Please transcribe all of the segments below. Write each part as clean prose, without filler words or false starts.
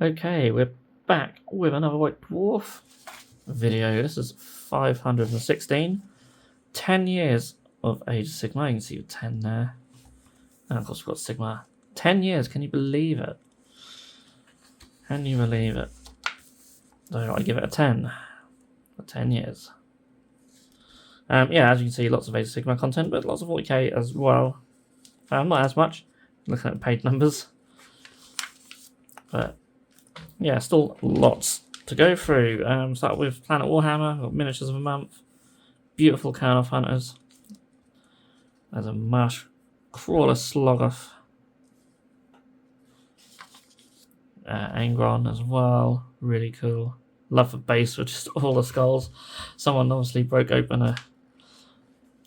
Okay, we're back with another White Dwarf video. This is 516. 10 years of Age of Sigmar. You can see 10 there. And of course we've got Sigmar. 10 years, can you believe it? Can you believe it? So I give it a 10 for 10 years. Yeah, as you can see, lots of Age of Sigmar content, but lots of 40k as well. Not as much, looking at page numbers. But yeah, still lots to go through. Start with Planet Warhammer, got miniatures of a month, beautiful Carnoff Hunters. There's a Marsh Crawler Sloggoth. Angron as well, really cool. Love the base with just all the skulls. Someone obviously broke open a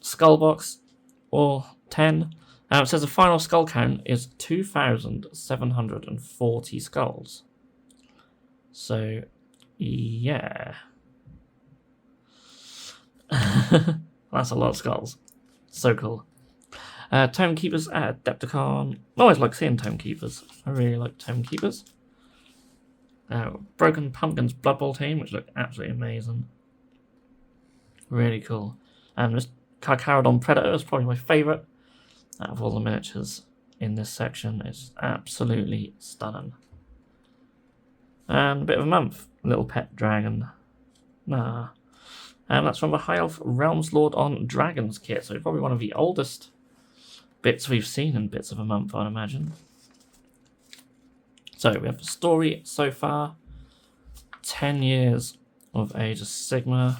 skull box, or 10. It says the final skull count is 2,740 skulls. So, yeah. That's a lot of skulls. So cool. Tome Keepers at Adepticon. I always like seeing Tome Keepers. I really like Tome Keepers. Broken Pumpkins Blood Bowl team, which look absolutely amazing. Really cool. This Carcharodon Predator is probably my favourite out of all the miniatures in this section. It's absolutely stunning. And a bit of a month. Little Pet Dragon. Nah. That's from the High Elf Realms Lord on Dragons kit, so probably one of the oldest bits we've seen in Bits of a Month, I'd imagine. So we have the story so far. 10 years of Age of Sigmar.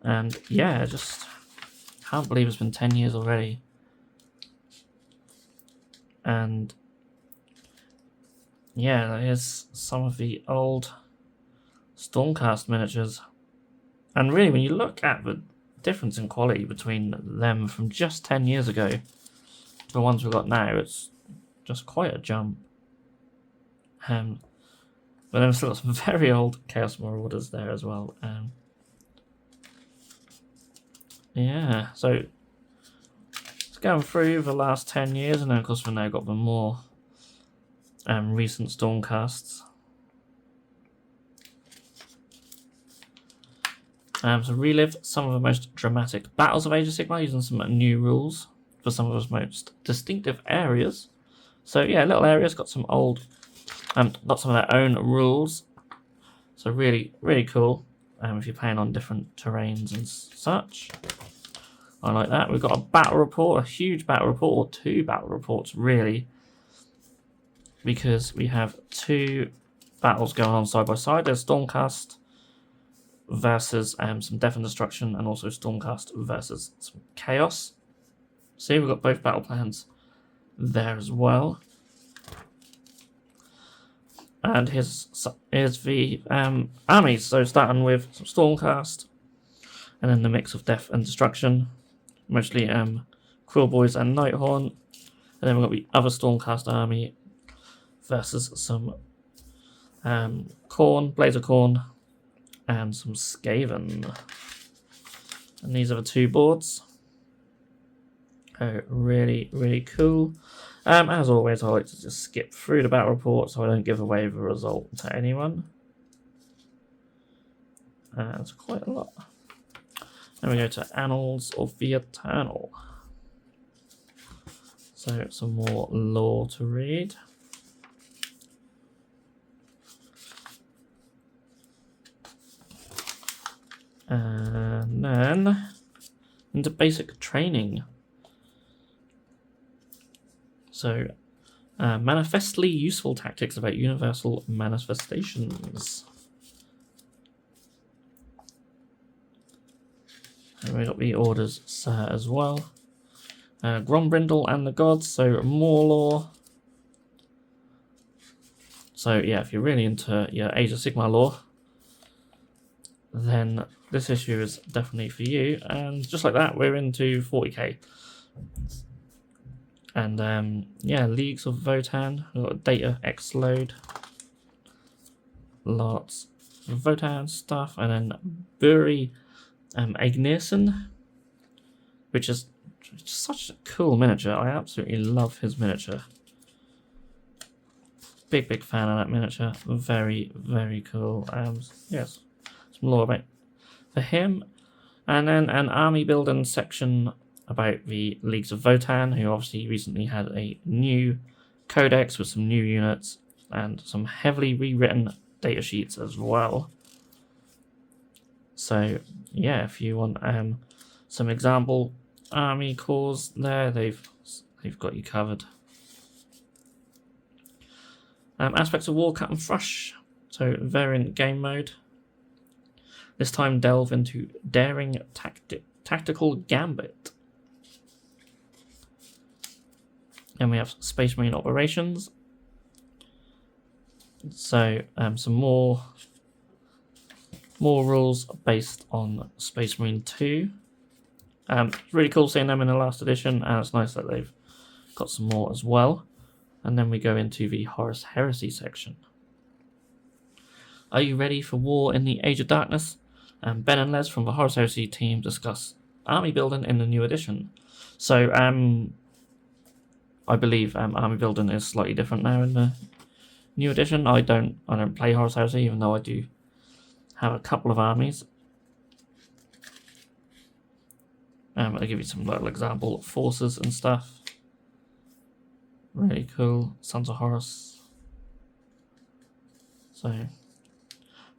And yeah, just can't believe it's been 10 years already. And yeah, here's some of the old Stormcast miniatures. And really, when you look at the difference in quality between them from just 10 years ago to the ones we've got now, it's just quite a jump. But then we've still got some very old Chaos Marauders there as well. Yeah, so it's going through the last 10 years, and then of course we've now got the more recent Stormcasts. So relive some of the most dramatic battles of Age of Sigmar using some new rules for some of its most distinctive areas. So yeah, little areas got some old, got some of their own rules. So really, really cool. If you're playing on different terrains and such, I like that. We've got a battle report, a huge battle report, or two battle reports really, because we have two battles going on side by side. There's Stormcast versus some Death and Destruction, and also Stormcast versus some Chaos. See, we've got both battle plans there as well. And here's the armies. So starting with some Stormcast, and then the mix of Death and Destruction, mostly Quill Boys and Nighthorn. And then we've got the other Stormcast army versus some Khorne, Blazer Khorne, and some Skaven. And these are the two boards. Really, really cool. As always, I like to just skip through the battle report so I don't give away the result to anyone. That's quite a lot. Then we go to Annals of the Eternal. So some more lore to read. And then into basic training. So, manifestly useful tactics about universal manifestations. And we got the orders set as well. Grombrindle and the Gods, so more lore. So yeah, if you're really into your Age of Sigmar lore, then this issue is definitely for you. And just like that, we're into 40k. And yeah, Leagues of Votann, we've got Data X Load, lots of Votann stuff, and then Buri Agnearson, which is such a cool miniature. I absolutely love his miniature. big fan of that miniature. Very, very cool. Yes, some lore about for him. And then an army building section about the Leagues of Votan, who obviously recently had a new codex with some new units and some heavily rewritten data sheets as well. So yeah, if you want some example army cores there, they've got you covered. Aspects of War, Cut and Thrush. So variant game mode. This time delve into daring tactical gambit. And we have Space Marine operations. So some more rules based on Space Marine 2. It's really cool seeing them in the last edition, and it's nice that they've got some more as well. And then we go into the Horus Heresy section. Are you ready for war in the Age of Darkness? Ben and Les from the Horus Heresy team discuss army building in the new edition. So I believe army building is slightly different now in the new edition. I don't play Horus Heresy, even though I do have a couple of armies. I'll give you some little example forces and stuff. Really cool. Sons of Horus. So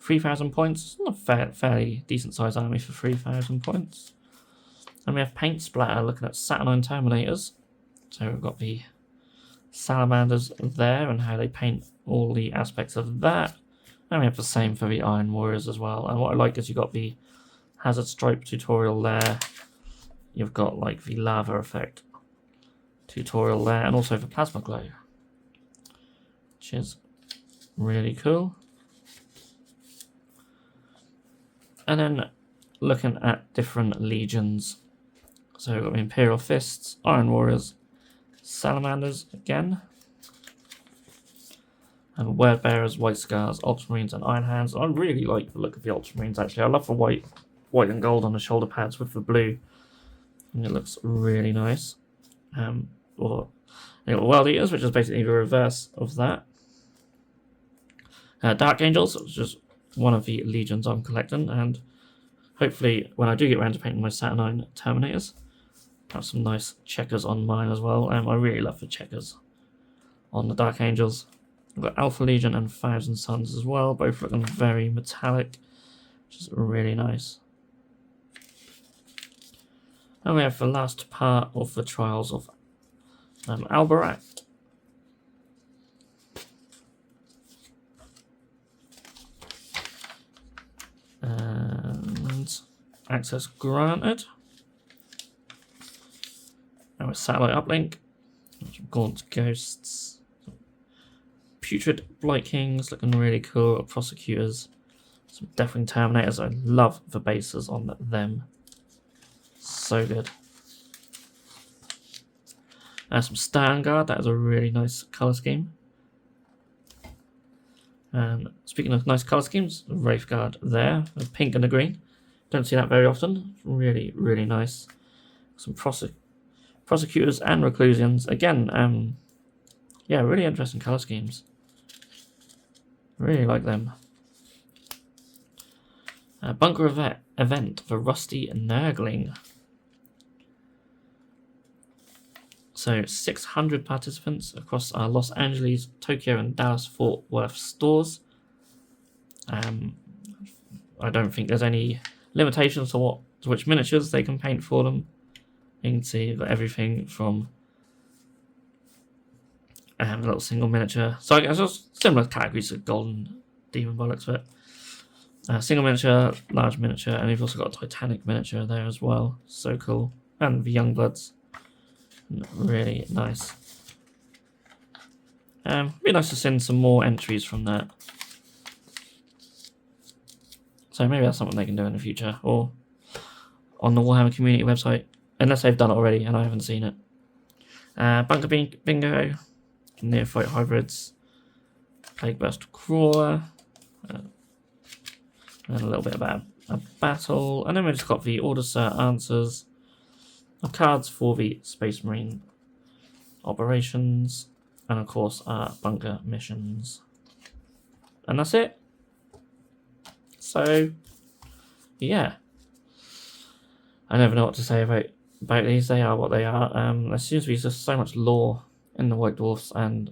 3,000 points. Not a fairly decent sized army for 3,000 points. And we have Paint Splatter looking at Saturnine Terminators. So we've got the salamanders there and how they paint all the aspects of that. And we have the same for the Iron Warriors as well. And what I like is you've got the Hazard Stripe tutorial there. You've got like the lava effect tutorial there, and also the plasma glow, which is really cool. And then looking at different legions. So we've got the Imperial Fists, Iron Warriors, Salamanders again, and Word Bearers, White Scars, Ultramarines, and Iron Hands. I really like the look of the Ultramarines actually. I love the white and gold on the shoulder pads with the blue. And it looks really nice. Or World Eaters, which is basically the reverse of that. Dark Angels, which is one of the legions I'm collecting, and hopefully when I do get around to painting my Saturnine Terminators, I have some nice checkers on mine as well. I really love the checkers on the Dark Angels. I've got Alpha Legion and Thousand Suns as well, both looking very metallic, which is really nice. And we have the last part of the Trials of Albarak. And access granted. Now with Satellite Uplink. Some Gaunt Ghosts. Putrid Blight Kings looking really cool. Prosecutors. Some Deathwing Terminators. I love the bases on them. So good. Some Standguard, that is a really nice colour scheme. And speaking of nice colour schemes, Wraithguard there, the pink and the green. Don't see that very often. Really, really nice. Some Prosecutors and Reclusians. Again, yeah, really interesting colour schemes. Really like them. Bunker event for Rusty Nurgling. So 600 participants across our Los Angeles, Tokyo, and Dallas Fort Worth stores. I don't think there's any limitations to which miniatures they can paint for them. You can see you've got everything from a little single miniature. So I guess it's similar categories to Golden Demon Bollocks, but single miniature, large miniature, and you've also got a Titanic miniature there as well. So cool. And the Youngbloods. Really nice. Be nice to send some more entries from that. So maybe that's something they can do in the future, or on the Warhammer community website, unless they've done it already and I haven't seen it. Bunker Bingo, Neophyte Hybrids, Plague Burst Crawler, and a little bit about a battle, and then we've just got the Order Sir answers. Cards for the Space Marine operations, and of course bunker missions. And that's it. So yeah, I never know what to say about these. They are what they are. There seems to be just so much lore in the White Dwarfs, and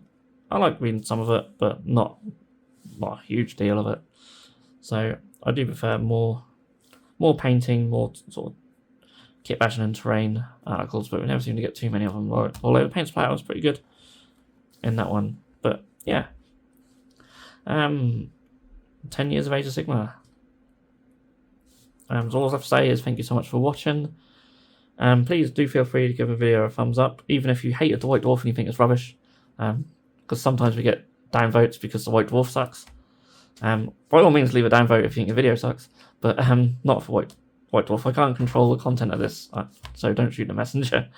I like reading some of it, but not a huge deal of it. So I do prefer more painting, more sort of kit bashing and terrain articles, but we never seem to get too many of them. Although the paint splatter was pretty good in that one. But yeah, 10 years of Age of Sigmar. So all I have to say is thank you so much for watching. Please do feel free to give a video a thumbs up, even if you hated the White Dwarf and you think it's rubbish. Because sometimes we get downvotes because the White Dwarf sucks. By all means, leave a downvote if you think the video sucks, but not for White Dwarf. I can't control the content of this, so don't shoot the messenger.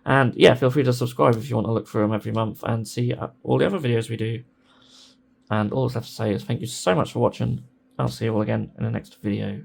And yeah, feel free to subscribe if you want to look through them every month and see all the other videos we do. And all I have to say is thank you so much for watching. I'll see you all again in the next video.